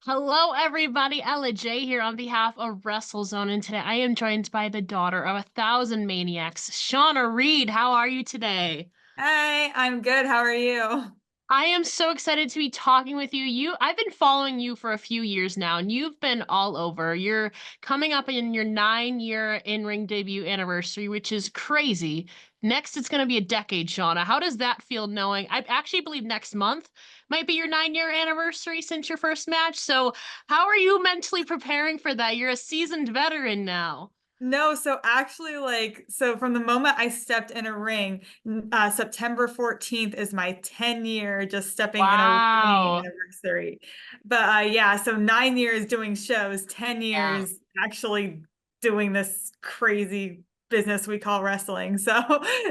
Hello, everybody. Ella J here on behalf of WrestleZone, and today I am joined by the daughter of 1,000 maniacs, Shawna Reed. How are you today? Hi, I'm good. How are you? I am so excited to be talking with you. I've been following you for a few years now, and you've been all over. You're coming up in your 9-year in-ring debut anniversary, which is crazy. Next, it's going to be a decade, Shauna. How does that feel knowing? I actually believe next month might be your 9-year anniversary since your first match. So, how are you mentally preparing for that? You're a seasoned veteran now. No, so actually, so from the moment I stepped in a ring, September 14th is my 10-year just stepping in a ring Wow. anniversary. But yeah, so 9 years doing shows, 10 Yeah. years actually doing this crazy business we call wrestling. So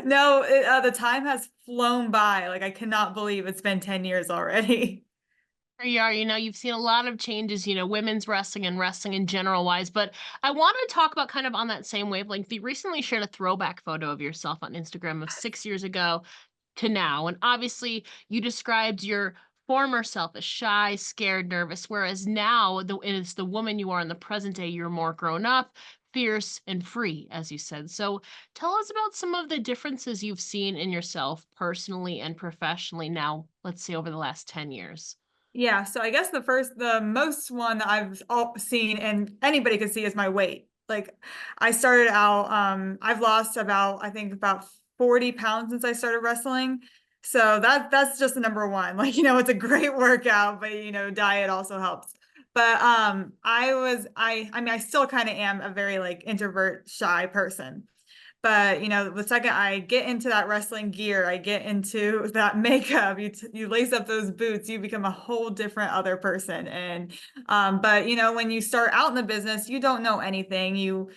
no, the time has flown by. Like I cannot believe it's been 10 years already. Sure you are. You've seen a lot of changes, women's wrestling and wrestling in general wise. But I want to talk about kind of on that same wavelength. You recently shared a throwback photo of yourself on Instagram of 6 years ago to now. And obviously, you described your former self as shy, scared, nervous, whereas now it's the woman you are in the present day. You're more grown up, fierce, and free, as you said. So tell us about some of the differences you've seen in yourself personally and professionally now, let's say over the last 10 years. Yeah, so I guess the most one that I've seen and anybody can see is my weight. Like I started out, I've lost I think about 40 pounds since I started wrestling. So that's just the number one. Like, it's a great workout, but diet also helps. But I mean, I still kind of am a very like introvert, shy person. But the second I get into that wrestling gear, I get into that makeup, you lace up those boots, you become a whole different other person. And but when you start out in the business, you don't know anything. You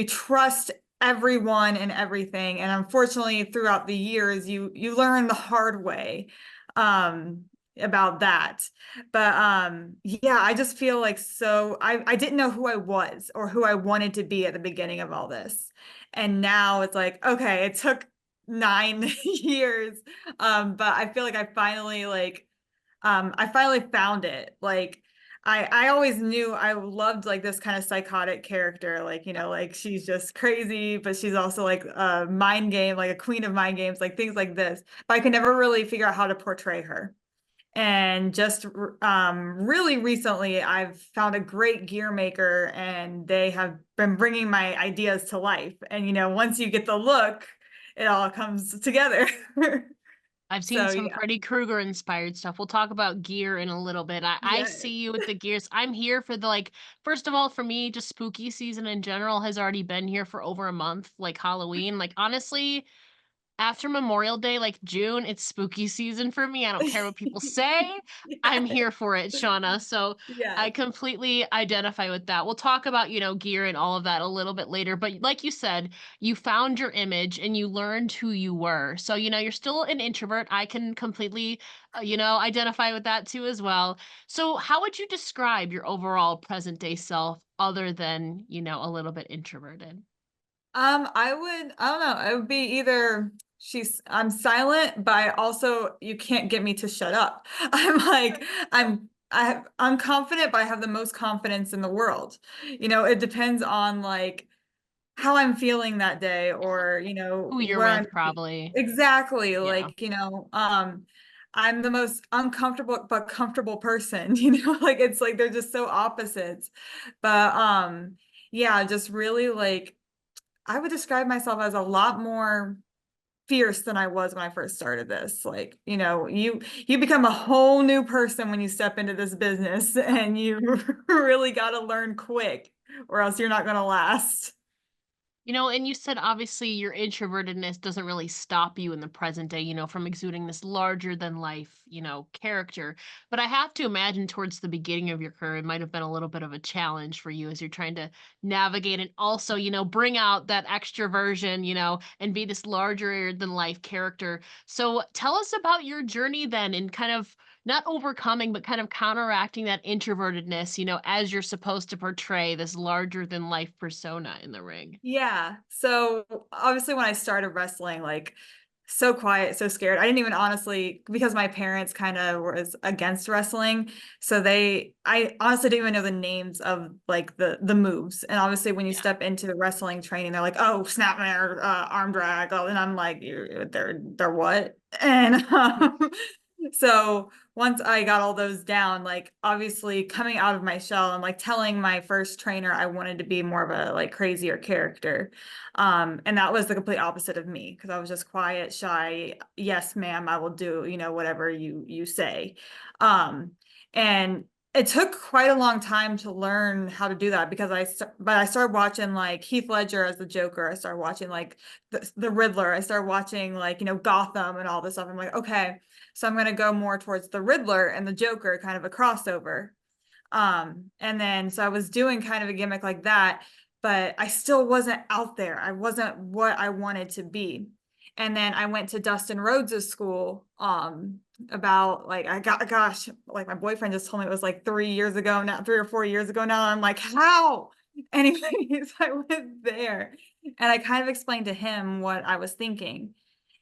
trust everyone and everything. And unfortunately, throughout the years, you learn the hard way about that. But yeah, I just feel like I didn't know who I was or who I wanted to be at the beginning of all this. And now it's like, okay, it took 9 years. But I feel like I finally found it. Like I always knew I loved like this kind of psychotic character, like, like she's just crazy, but she's also like a mind game, like a queen of mind games, like things like this. But I could never really figure out how to portray her. And just really recently, I've found a great gear maker and they have been bringing my ideas to life. And, once you get the look, it all comes together. I've seen So, some yeah. Freddy Krueger inspired stuff. We'll talk about gear in a little bit. I Yeah. see you with the gears. I'm here for the first of all, for me, just spooky season in general has already been here for over a month, like Halloween. Like honestly, after Memorial Day, like June, it's spooky season for me. I don't care what people say. I'm Yeah. here for it, Shauna. So I Yes. completely identify with that. We'll talk about, gear and all of that a little bit later. But like you said, you found your image and you learned who you were. So, you're still an introvert. I can completely, identify with that too as well. So, how would you describe your overall present day self other than, a little bit introverted? I don't know. It would be either I'm silent, but I also, you can't get me to shut up. I'm confident, but I have the most confidence in the world. It depends on like how I'm feeling that day or, Who you're where I'm with, probably. exactly Yeah. like, I'm the most uncomfortable but comfortable person, like it's like they're just so opposites. But yeah, just really like I would describe myself as a lot more fierce than I was when I first started this. Like, you become a whole new person when you step into this business and you really got to learn quick or else you're not going to last. And you said obviously your introvertedness doesn't really stop you in the present day, from exuding this larger than life, character. But I have to imagine towards the beginning of your career, it might have been a little bit of a challenge for you as you're trying to navigate and also, bring out that extroversion, and be this larger than life character. So tell us about your journey then and kind of not overcoming, but kind of counteracting that introvertedness, as you're supposed to portray this larger than life persona in the ring. Yeah. So obviously when I started wrestling, like So quiet, so scared. I didn't even honestly, because my parents kind of was against wrestling, so I honestly didn't even know the names of like the moves. And obviously, when you Yeah. step into the wrestling training, they're like, "Oh, snapmare, arm drag," oh, and I'm like, they're what?" And so once I got all those down, like obviously coming out of my shell and like telling my first trainer I wanted to be more of a like crazier character. And that was the complete opposite of me because I was just quiet, shy. Yes, ma'am, I will do, whatever you say. Um, and it took quite a long time to learn how to do that because but I started watching like Heath Ledger as the Joker. I started watching like the Riddler. I started watching like, Gotham and all this stuff. I'm like, okay, so I'm going to go more towards the Riddler and the Joker, kind of a crossover. And then so I was doing kind of a gimmick like that, but I still wasn't out there. I wasn't what I wanted to be. And then I went to Dustin Rhodes' school, about like gosh, like my boyfriend just told me it was like 3 years ago now, 3 or 4 years ago now. I'm like, how? Anyways, I went there and I kind of explained to him what I was thinking.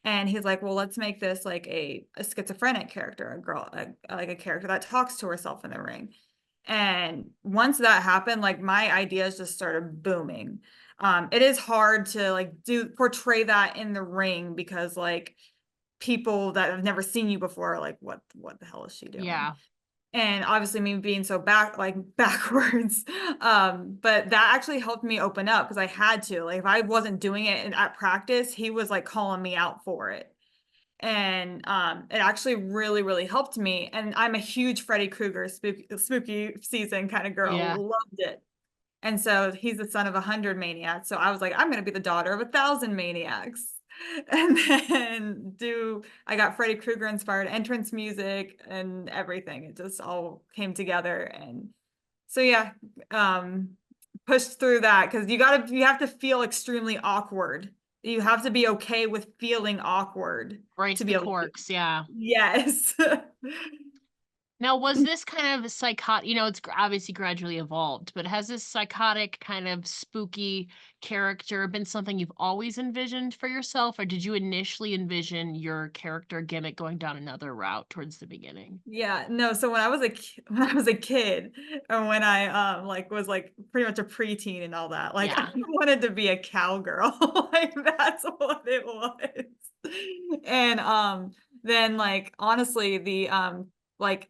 And he's like, well, let's make this like a schizophrenic character, a girl, like a character that talks to herself in the ring. And once that happened, like my ideas just started booming. It is hard to like portray that in the ring because like people that have never seen you before are like, what the hell is she doing? Yeah. And obviously me being so backwards, but that actually helped me open up because I had to. Like if I wasn't doing it at practice, he was like calling me out for it. And it actually really, really helped me. And I'm a huge Freddy Krueger spooky season kind of Yeah. girl, loved it. And so he's the son of 100 maniacs. So I was like, I'm going to be the daughter of 1,000 maniacs. And then I got Freddy Krueger inspired entrance music and everything. It just all came together. And so, yeah, um, pushed through that because you have to feel extremely awkward. You have to be okay with feeling awkward Brace to be the able to, corks, yeah. yes. Now, was this kind of a psychotic, it's obviously gradually evolved, but has this psychotic kind of spooky character been something you've always envisioned for yourself, or did you initially envision your character gimmick going down another route towards the beginning? Yeah, no, so when I was a kid and when I like was like pretty much a preteen and all that, like I Yeah, wanted to be a cowgirl. Like that's what it was. And then like honestly the like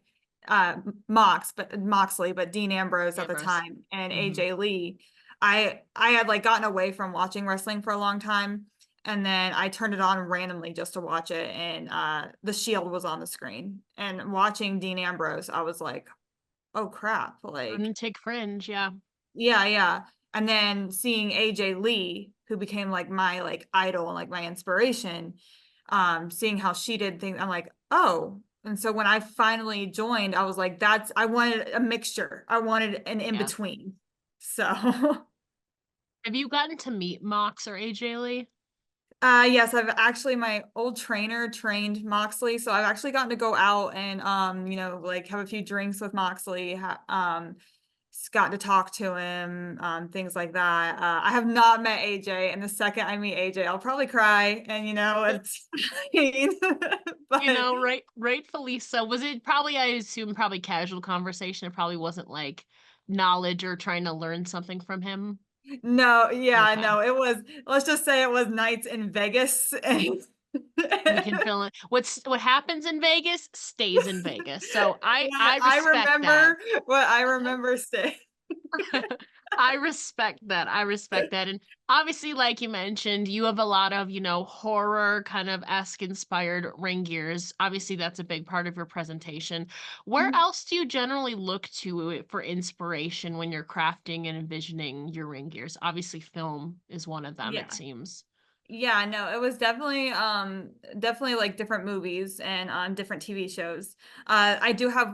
Moxley, but Dean Ambrose at the Ambrose. time and Mhm. AJ Lee, I had like gotten away from watching wrestling for a long time. And then I turned it on randomly just to watch it, and the Shield was on the screen. And watching Dean Ambrose, I was like, "Oh crap!" Like, Lunatic Fringe, yeah. yeah, yeah. And then seeing AJ Lee, who became like my like idol and like my inspiration, seeing how she did things, I'm like, "Oh." And so when I finally joined, I was like, I wanted a mixture. I wanted an in Yeah. between. So. Have you gotten to meet Mox or AJ Lee? Yes, I've actually my old trainer trained Moxley, so I've actually gotten to go out and like have a few drinks with Moxley, got to talk to him, things like that. I have not met AJ, and the second I meet AJ, I'll probably cry, and it's fine. But Rightfully so. Was it probably, I assume, probably casual conversation? It probably wasn't like knowledge or trying to learn something from him. no, yeah, Okay. no, it was, let's just say it was nights in Vegas. And We can fill it. What happens in Vegas stays in Vegas. So I I respect that. remember what I remember saying. I respect that. I respect that. And obviously, like you mentioned, you have a lot of, horror kind of esque inspired ring gears. Obviously, that's a big part of your presentation. Where else do you generally look to for inspiration when you're crafting and envisioning your ring gears? Obviously, film is one of them, it Yeah. seems. Yeah, no, it was definitely like different movies and different TV shows. I do have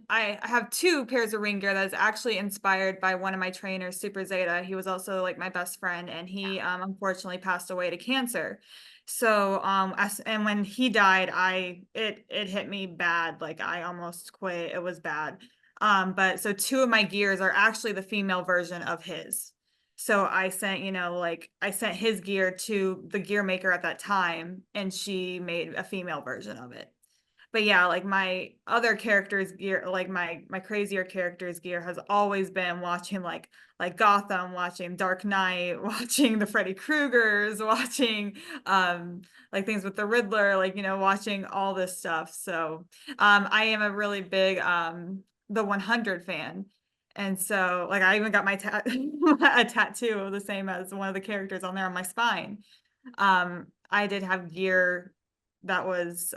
I have two pairs of ring gear that is actually inspired by one of my trainers, Super Zeta. He was also like my best friend and he unfortunately passed away to cancer. So and when he died, it hit me bad. Like I almost quit. It was bad. But so two of my gears are actually the female version of his. So I sent, like I sent his gear to the gear maker at that time, and she made a female version of it. But yeah, like my other characters gear, like my crazier characters gear has always been watching like Gotham, watching Dark Knight, watching the Freddy Kruegers, watching like things with the Riddler, like watching all this stuff. So I am a really big the 100 fan. And so like I even got my a tattoo the same as one of the characters on there on my spine. I did have gear that was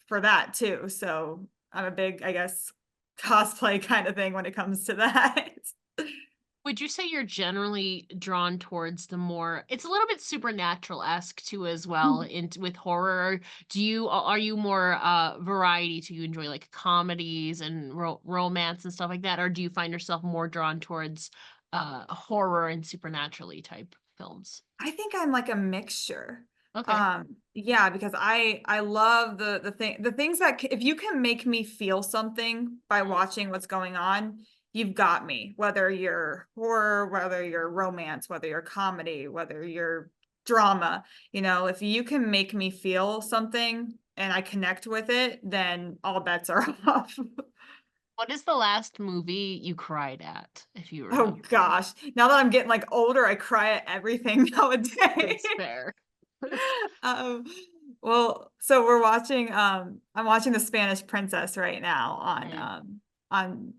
for that too. So I'm a big, I guess, cosplay kind of thing when it comes to that. Would you say you're generally drawn towards the more it's a little bit supernatural-esque too as well into with horror? Are you more, variety? Do you enjoy, like, comedies and romance and stuff like that? Or do you find yourself more drawn towards, horror and supernaturally type films? I think I'm like a mixture. Okay. Yeah, because I love the things that if you can make me feel something by Mm, watching what's going on, you've got me. Whether you're horror, whether you're romance, whether you're comedy, whether you're drama, if you can make me feel something and I connect with it, then all bets are off. what is the last movie you cried at, if you Oh remember? gosh. Now that I'm getting like older, I cry at everything nowadays. That's fair. Um, well, so I'm watching The Spanish Princess right now Mm. on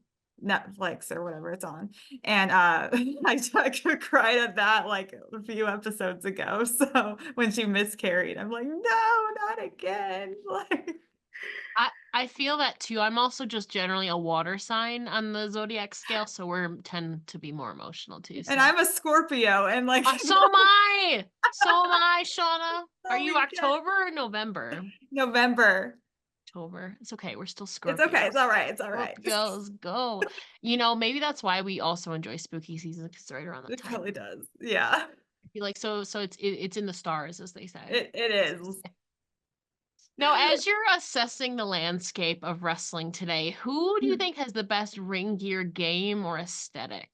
Netflix or whatever it's on. And I cried at that like a few episodes ago. So when she miscarried, I'm like, no, not again. Like, I feel that too. I'm also just generally a water sign on the zodiac scale, so we're tend to be more emotional too, and so I'm a Scorpio and like so am I! So am I, Shauna. Are oh, you we get October or November? November. October. It's okay, we're still It's okay. It's Scorpios. all right. It's all right. Scorpios, go. Maybe that's why we also enjoy spooky season because it's right around that It time. probably does. Yeah, I feel like it's in the stars, as they say. it is. Now, as you're assessing the landscape of wrestling today, who do you think has the best ring gear game or aesthetic?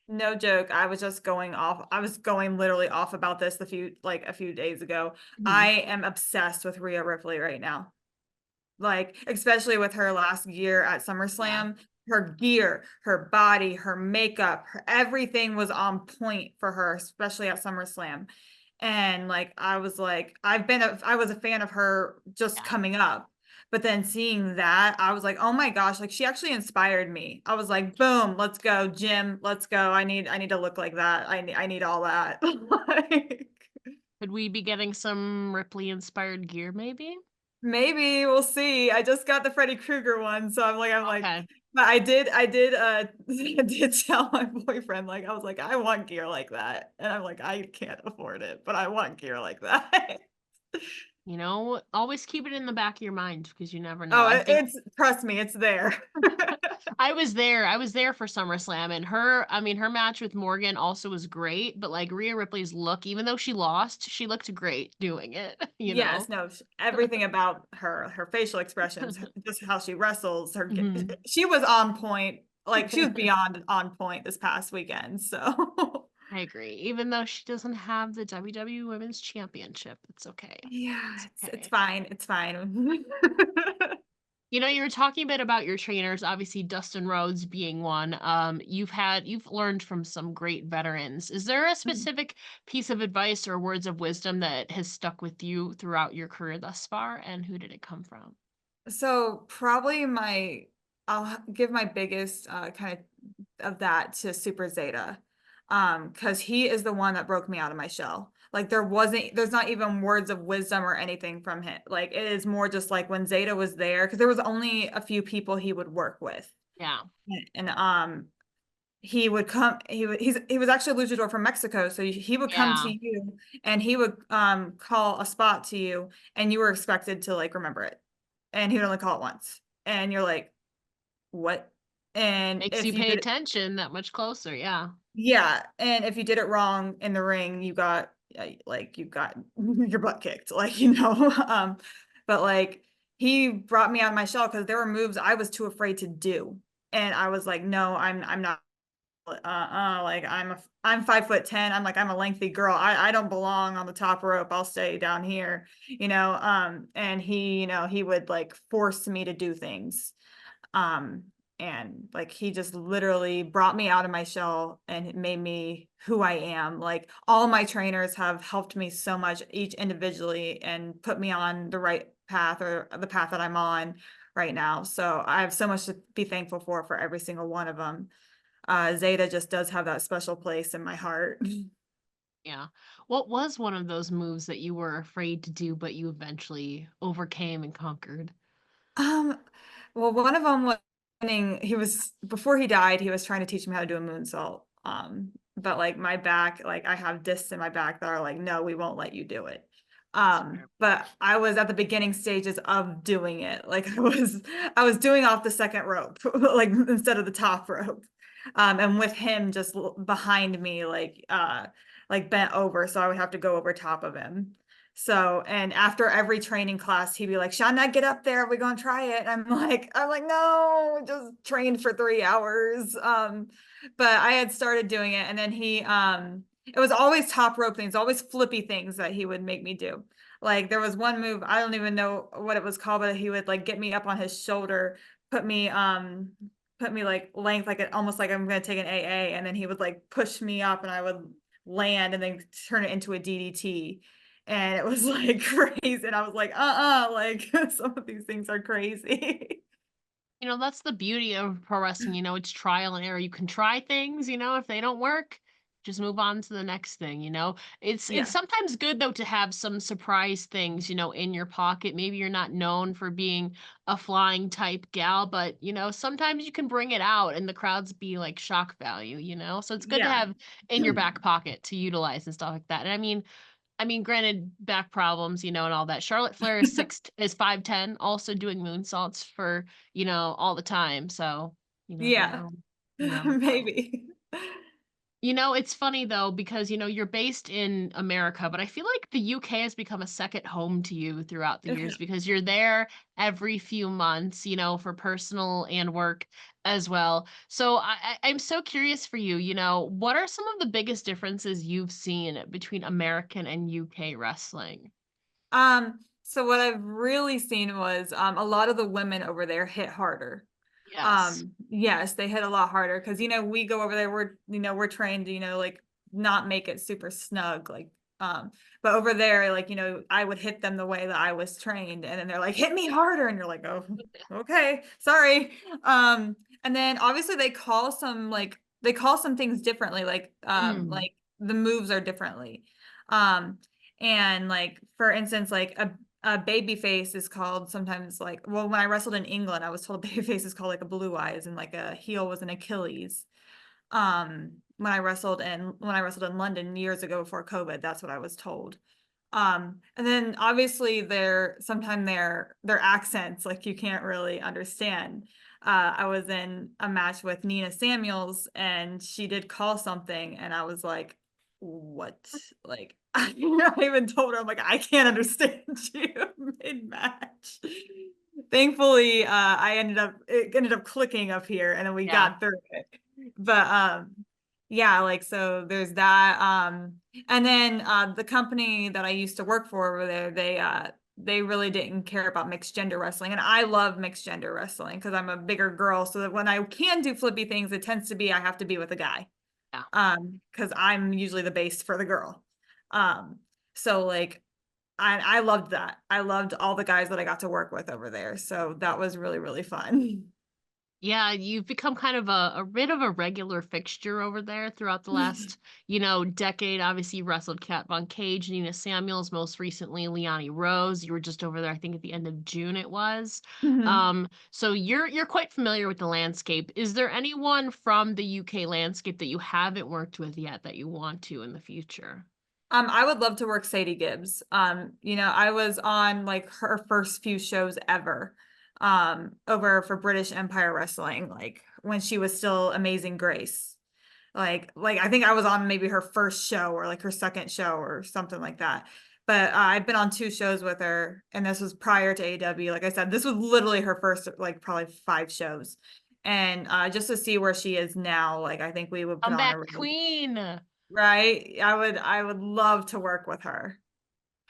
No joke. I was just going off. I was going literally off about this a few days ago. Mhm. I am obsessed with Rhea Ripley right now. Like, especially with her last year at Yeah. SummerSlam, her gear, her body, her makeup, everything was on point for her, especially at SummerSlam. And like, I was a fan of her just Yeah. coming up. But then seeing that, I was like, oh my gosh, like she actually inspired me. I was like, boom, let's go, Jim, let's go. I need to look like that. I need all that. Like, Could we be getting some Ripley inspired gear maybe? maybe we'll see. I just got the Freddy Krueger one, so I'm like, Okay. but I did I did tell my boyfriend, like I was like, I want gear like that. And I'm like, I can't afford it, but I want gear like that. Always keep it in the back of your mind because you never know. Oh, I think it's trust me, it's there. I was there. I was there for SummerSlam and her match with Morgan also was great, but like Rhea Ripley's look, even though she lost, she looked great doing it, you know? Yes, no, everything about her facial expressions, just how she wrestles, Mhm. she was on point. Like she was beyond on point this past weekend. So I agree. Even though she doesn't have the WWE Women's Championship, it's okay. yeah, It's it's okay. fine. It's fine. You were talking a bit about your trainers, obviously Dustin Rhodes being one. You've learned from some great veterans. Is there a specific piece of advice or words of wisdom that has stuck with you throughout your career thus far, and who did it come from? So probably I'll give my biggest kind of that to Super Zeta. Because he is the one that broke me out of my shell. Like there's not even words of wisdom or anything from him. Like it is more just like when Zeta was there, because there was only a few people he would work with. Yeah. And he would come, he was actually a luchador from Mexico. So he would come to Yeah. you and he would call a spot to you and you were expected to like remember it. And he would only call it once. And you're like, what? And Makes if you you pay did it, attention that much closer. Yeah. yeah, and if you did it wrong in the ring, you got your butt kicked, like, but like he brought me out of my shell because there were moves I was too afraid to do. And I was like, no, I'm not like I'm 5'10". I'm like, I'm a lengthy girl. I don't belong on the top rope. I'll stay down here, and he would like force me to do things. Um, and like he just literally brought me out of my shell and it made me who I am. Like all my trainers have helped me so much, each individually, and put me on the right path, or the path that I'm on right now. So I have so much to be thankful for every single one of them. Zeta just does have that special place in my heart. Yeah. What was one of those moves that you were afraid to do, but you eventually overcame and conquered? Um, well, one of them was before he died, he was trying to teach me how to do a moonsault. But like my back, like I have discs in my back that are like, no, we won't let you do it. That's fair. But I was at the beginning stages of doing it. Like I was doing off the second rope, like instead of the top rope. And with him just behind me, like bent over, so I would have to go over top of him. So, and after every training class, he'd be like, Shawna, get up there. We're going to try it. I'm like, no, just trained for 3 hours. But I had started doing it, and then it was always top rope things, always flippy things that he would make me do. Like there was one move, I don't even know what it was called, but he would like get me up on his shoulder, put me like length, like almost like I'm going to take an AA. And then he would like push me up and I would land and then turn it into a DDT. And it was like crazy. And I was like, like some of these things are crazy. That's the beauty of pro wrestling, it's trial and error. You can try things, if they don't work, just move on to the next thing, you know? It's Yeah. sometimes good though to have some surprise things, in your pocket. Maybe you're not known for being a flying type gal, but sometimes you can bring it out and the crowds be like shock value. So it's good to Yeah. have in your back pocket to utilize and stuff like that. And I mean, granted, back problems, and all that. Charlotte Flair is 5'10", also doing moonsaults for, all the time. So you never Yeah. know. Maybe. It's funny though, because you're based in America, but I feel like the UK has become a second home to you throughout the years because you're there every few months, for personal and work as well. So I'm so curious for you, what are some of the biggest differences you've seen between American and UK wrestling? So what I've really seen was a lot of the women over there hit harder. Yes. Yes, they hit a lot harder because we go over there, we're trained to, like not make it super snug, like but over there, like, I would hit them the way that I was trained, and then they're like, hit me harder, and you're like, oh, okay, sorry. And then obviously they call some things differently, Mm, like the moves are differently. Um, and like for instance, like a baby face is called sometimes like, well, when I wrestled in England, I was told baby face is called like a blue eyes and like a heel was an Achilles. When I wrestled in London years ago before COVID, that's what I was told. And then obviously their accents, like you can't really understand. I was in a match with Nina Samuels and she did call something and I was like, what? Like I even told her, I'm like, I can't understand you mid-match. Thankfully, it ended up clicking up here and then we yeah. got through it. But yeah, like so there's that. And then the company that I used to work for over there, they really didn't care about mixed gender wrestling. And I love mixed gender wrestling because I'm a bigger girl. So that when I can do flippy things, it tends to be I have to be with a guy. Yeah. Because I'm usually the base for the girl. Um, so like I loved that. I loved all the guys that I got to work with over there. So that was really, really fun. Yeah, you've become kind of a bit of a regular fixture over there throughout the last, decade. Obviously, you wrestled Kat Von Cage, Nina Samuels, most recently Leonie Rose. You were just over there, I think, at the end of June it was. Mhm. So you're quite familiar with the landscape. Is there anyone from the UK landscape that you haven't worked with yet that you want to in the future? I would love to work Sadie Gibbs. I was on like her first few shows ever, over for British Empire Wrestling, like when she was still Amazing Grace. Like I think I was on maybe her first show or like her second show or something like that. But I've been on two shows with her, and this was prior to AW. Like I said, this was literally her first like probably 5 shows. And just to see where she is now, like I think we would put on a Comeback really, queen. right. I would love to work with her.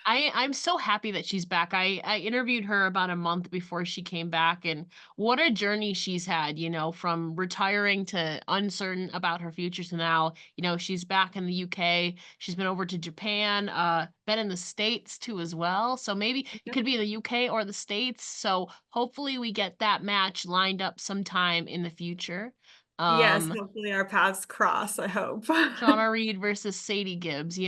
I'm so happy that she's back. I interviewed her about a month before she came back, and what a journey she's had, from retiring to uncertain about her future to now, she's back in the UK. She's been over to Japan, been in the States too as well. So maybe it Yep. could be the UK or the States. So hopefully we get that match lined up sometime in the future. Yes, Um hopefully our paths cross, I hope. Shawna Reed versus Sadie Gibbs.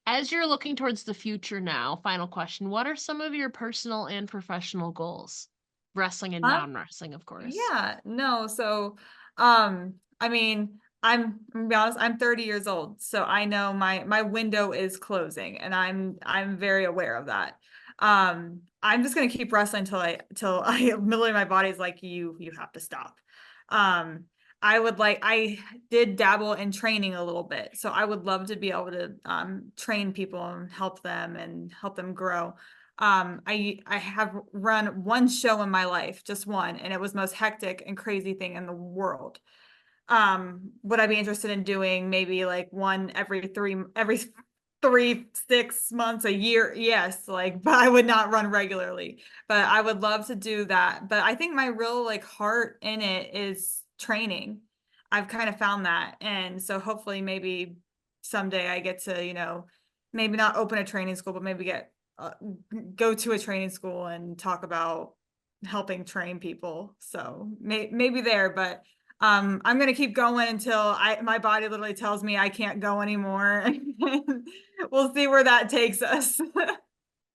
As you're looking towards the future now, final question, what are some of your personal and professional goals? Wrestling and Um, non-wrestling, of course. yeah, no, so I mean, I'm gonna be honest, I'm 30 years old, so I know my window is closing and I'm very aware of that. I'm just gonna keep wrestling till I literally my body's like you have to stop. Um I did dabble in training a little bit, so I would love to be able to train people and help them grow. I have run one show in my life, just one, and it was the most hectic and crazy thing in the world. Would I be interested in doing maybe like one every 6 months, a year? Yes, like, but I would not run regularly. But I would love to do that. But I think my real like heart in it is training. I've kind of found that. And so hopefully maybe someday I get to, maybe not open a training school, but maybe go to a training school and talk about helping train people. So maybe there, but I'm gonna keep going until my body literally tells me I can't go anymore. We'll see where that takes us.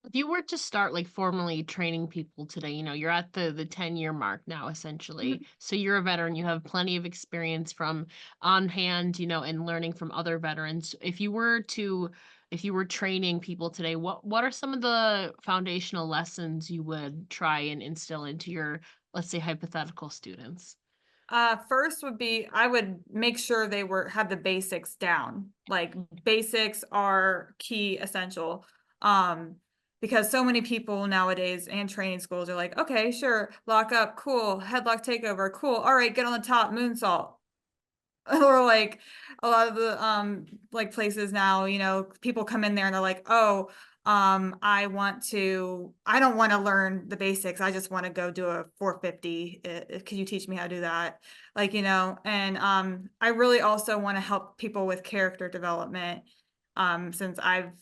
If you were to start like formally training people today, you're at the 10-year mark now essentially. So you're a veteran, you have plenty of experience from on hand, and learning from other veterans. If you were training people today, what are some of the foundational lessons you would try and instill into your, let's say, hypothetical students? First would be I would make sure they had the basics down. Like basics are key, essential. Um, because so many people nowadays and training schools are like, okay, sure, lock up, cool, headlock takeover, cool. All right, get on the top, moonsault. Or like a lot of the like places now, people come in there and they're like, oh, I don't want to learn the basics. I just want to go do a 450. Could you teach me how to do that? Like, and I really also want to help people with character development. Since I've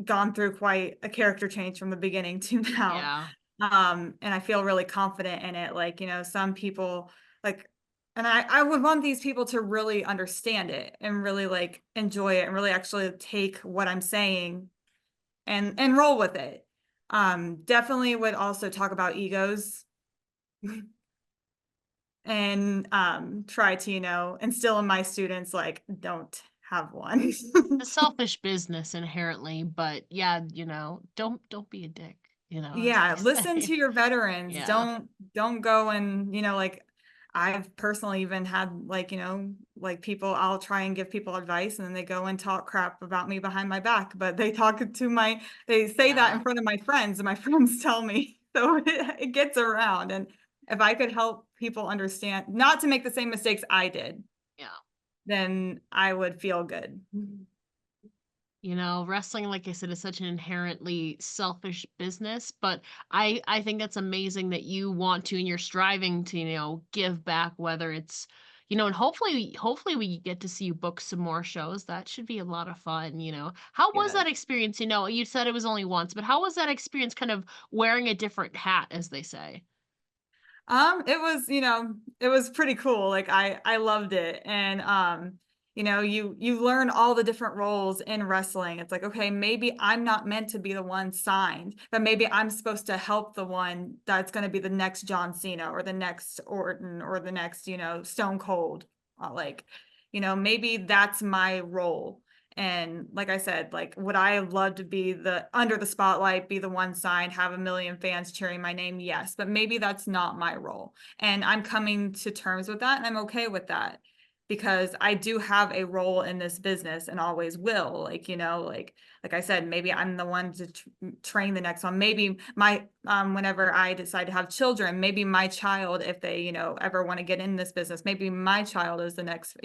gone through quite a character change from the beginning to now. Yeah. And I feel really confident in it. Like, some people like, and I would want these people to really understand it and really like enjoy it and really actually take what I'm saying and roll with it. Definitely would also talk about egos and try to, instill in my students like don't have one. A selfish business inherently, but yeah, don't be a dick, as Yeah, they listen say. to your veterans. Yeah. Don't go and, like I've personally even had like, like people, I'll try and give people advice and then they go and talk crap about me behind my back, but they say that in Yeah. front of my friends and my friends tell me. So it gets around. And if I could help people understand not to make the same mistakes I did, Yeah. then I would feel good. Wrestling, like I said, is such an inherently selfish business, but I think that's amazing that you want to and you're striving to, give back, whether it's, and hopefully we get to see you book some more shows. That should be a lot of fun. How was Yeah. that experience? You said it was only once, but how was that experience kind of wearing a different hat, as they say? It was pretty cool. Like I loved it. And you learn all the different roles in wrestling. It's like, okay, maybe I'm not meant to be the one signed, but maybe I'm supposed to help the one that's going to be the next John Cena or the next Orton or the next, Stone Cold. Like, maybe that's my role. And like I said, like, would I have loved to be the under the spotlight, be the one signed, have a million fans cheering my name? Yes, but maybe that's not my role. And I'm coming to terms with that and I'm okay with that. because I do have a role in this business and always will. Like, like I said, maybe I'm the one to train the next one. Maybe my, whenever I decide to have children, maybe my child, if they, ever want to get in this business, maybe my child is the next,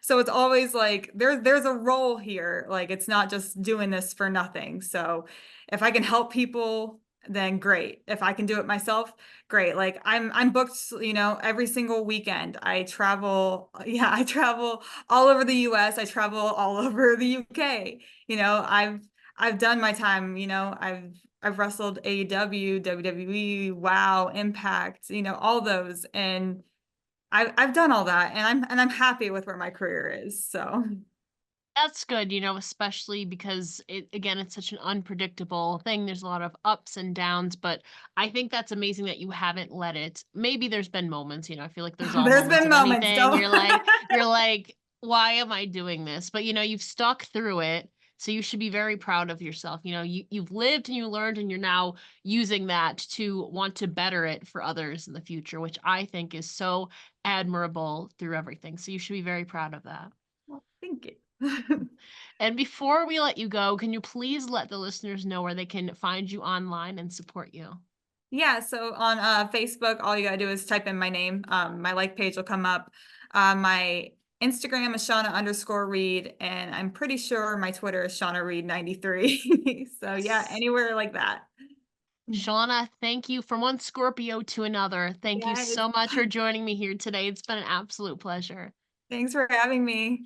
so it's always like there's a role here. Like, it's not just doing this for nothing. So if I can help people, then great. If I can do it myself, great. Like, I'm booked, every single weekend. I travel, yeah, I travel all over the US. I travel all over the UK. I've done my time, I've wrestled AEW, WWE, WoW, Impact, all those. And I've done all that, and I'm happy with where my career is. So That's good, especially because it's such an unpredictable thing. There's a lot of ups and downs, but I think that's amazing that you haven't let it. Maybe there's been moments, I feel like there's all there's moments been of moments, anything. don't You're like, why am I doing this? But you've stuck through it. So you should be very proud of yourself. You've lived and you learned and you're now using that to want to better it for others in the future, which I think is so admirable through everything. So you should be very proud of that. well, thank you. And before we let you go, can you please let the listeners know where they can find you online and support you? Yeah, so on Facebook, all you gotta do is type in my name. My like page will come up. My Instagram is Shawna_Reed, and I'm pretty sure my Twitter is Shawna Reed 93. So yeah, Yes. anywhere like that. Shauna, thank you from one Scorpio to another. Thank you Yeah, so much for joining me here today. It's been an absolute pleasure. thanks for having me.